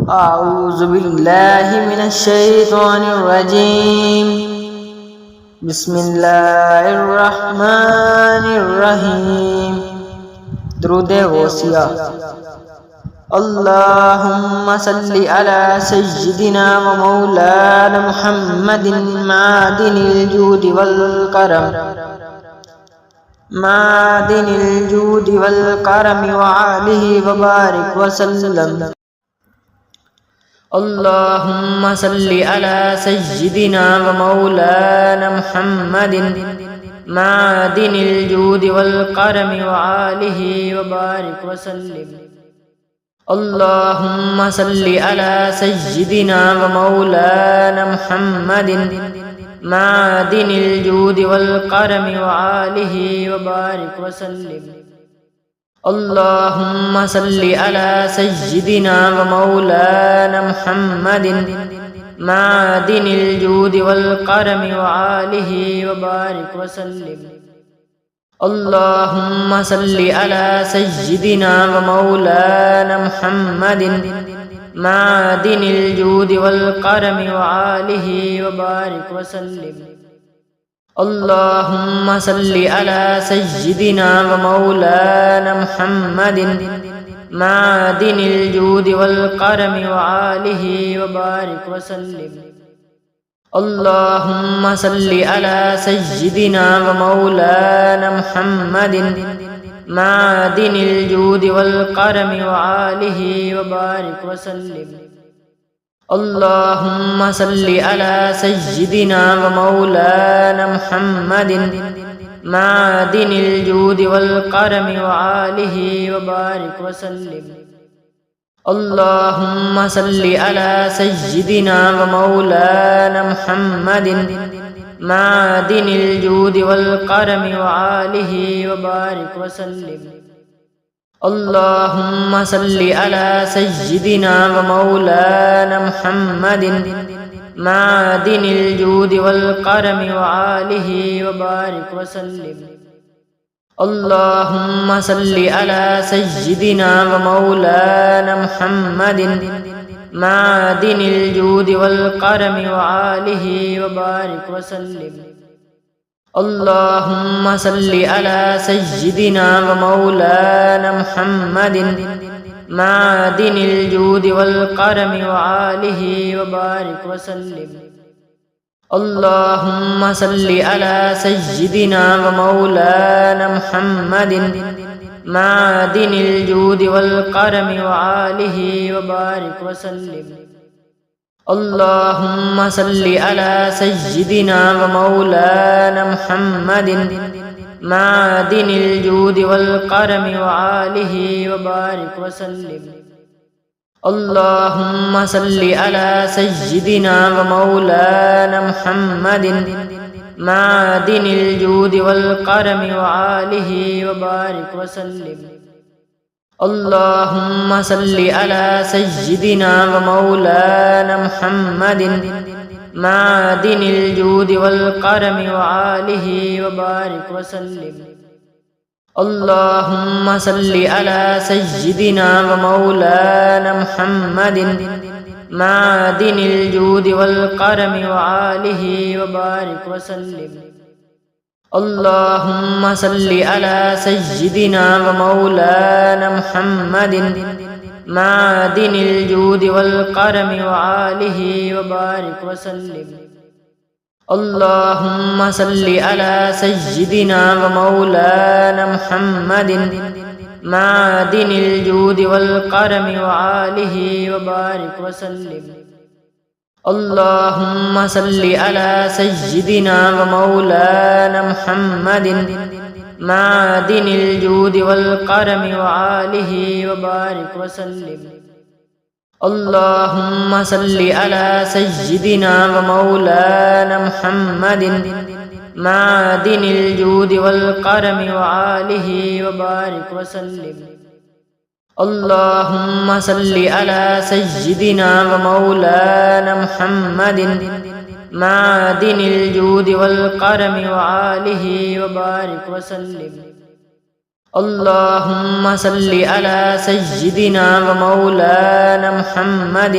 أعوذ بالله من الشيطان الرجيم بسم الله الرحمن الرحيم درود غوثية اللهم صل على سيدنا ومولانا محمد معدن الجود والكرم وعليه وبارك وسلم اللهم صل على سيدنا ومولانا محمد معدن الجود والكرم وعليه وبارك وسلم اللهم صل على سيدنا ومولانا محمد معدن الجود والكرم وعليه وبارك وسلم اللهم صل على سيدنا ومولانا محمد معدن الجود والكرم وعليه وبارك وسلم اللهم صل على سيدنا ومولانا محمد معدن الجود والكرم وعليه وبارك وسلم اللهم صل على سيدنا ومولانا محمد معدن الجود والكرم وعليه وبارك وسلم اللهم صل على سيدنا ومولانا محمد معدن الجود والكرم وعليه وبارك وسلم اللهم صل على سيدنا ومولانا محمد معدن الجود والكرم وعليه وبارك وسلم اللهم صل على سيدنا ومولانا محمد معدن الجود والكرم وعليه وبارك وسلم اللهم صل على سيدنا ومولانا محمد معدن الجود والكرم وعليه وبارك وسلم اللهم صل على سيدنا ومولانا محمد معدن الجود والكرم وعليه وبارك وسلم اللهم صل على سيدنا ومولانا محمد معدن الجود والكرم وعليه وبارك وسلم اللهم صل على سيدنا ومولانا محمد معدن الجود والكرم وعليه وبارك وسلم اللهم صل على سيدنا ومولانا محمد معدن الجود والكرم وعليه وبارك وسلم اللهم صل على سيدنا ومولانا محمد معدن الجود والكرم وعليه وبارك وسلم اللهم صل على سيدنا ومولانا محمد معدن الجود والكرم وعليه وبارك وسلم اللهم صل على سيدنا ومولانا محمد معدن الجود والكرم وعليه وبارك وسلم اللهم صل على سيدنا ومولانا محمد معدن الجود والكرم وعليه وبارك وسلم اللهم صل على سيدنا ومولانا محمد معدن الجود والكرم وعليه وبارك وسلم اللهم صل على سيدنا ومولانا محمد معدن الجود والكرم وعليه وبارك وسلم اللهم صل على سيدنا ومولانا محمد معدن الجود والكرم وعليه وبارك وسلم اللهم صل على سيدنا ومولانا محمد معدن الجود والكرم وعليه وبارك وسلم اللهم صل على سيدنا ومولانا محمد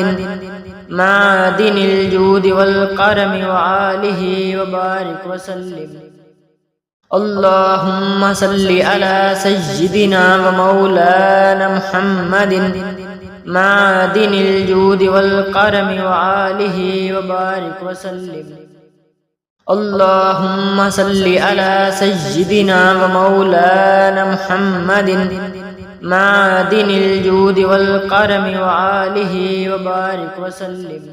معدن الجود والكرم وآله وبارك وسلم. اللهم صل على سيدنا ومولانا محمد معدن الجود والكرم وآله وبارك وسلم. اللهم صل على سيدنا ومولانا محمد معدن الجود والكرم وآله وبارك وسلم.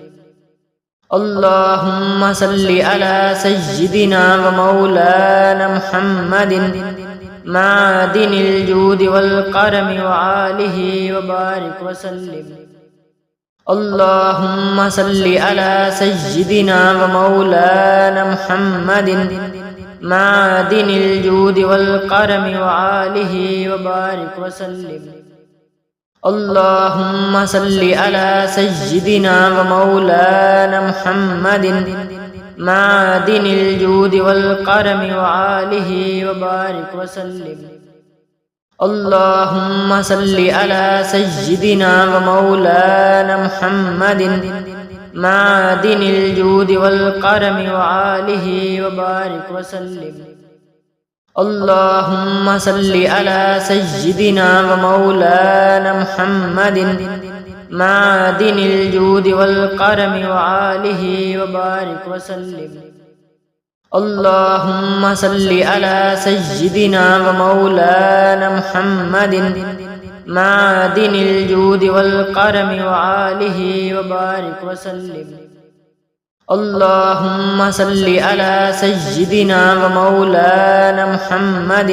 اللهم صل على سيدنا ومولانا محمد معدن الجود والكرم وآله وبارك وسلم. اللهم صل على سيدنا ومولانا محمد معدن الجود والكرم وآله وبارك وسلم. اللهم صل على سيدنا ومولانا محمد معدن الجود والكرم وآله وبارك وسلم. اللهم صل على سيدنا ومولانا محمد معدن الجود والكرم وآله وبارك وسلم. اللهم صل على سيدنا ومولانا محمد معدن الجود والكرم وآله وبارك وسلم. اللهم صل على سيدنا ومولانا محمد معدن الجود والكرم وآله وبارك وسلم. اللهم صل على سيدنا ومولانا محمد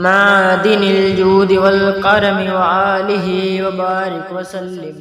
معدن الجود والكرم وآله وبارك وسلم.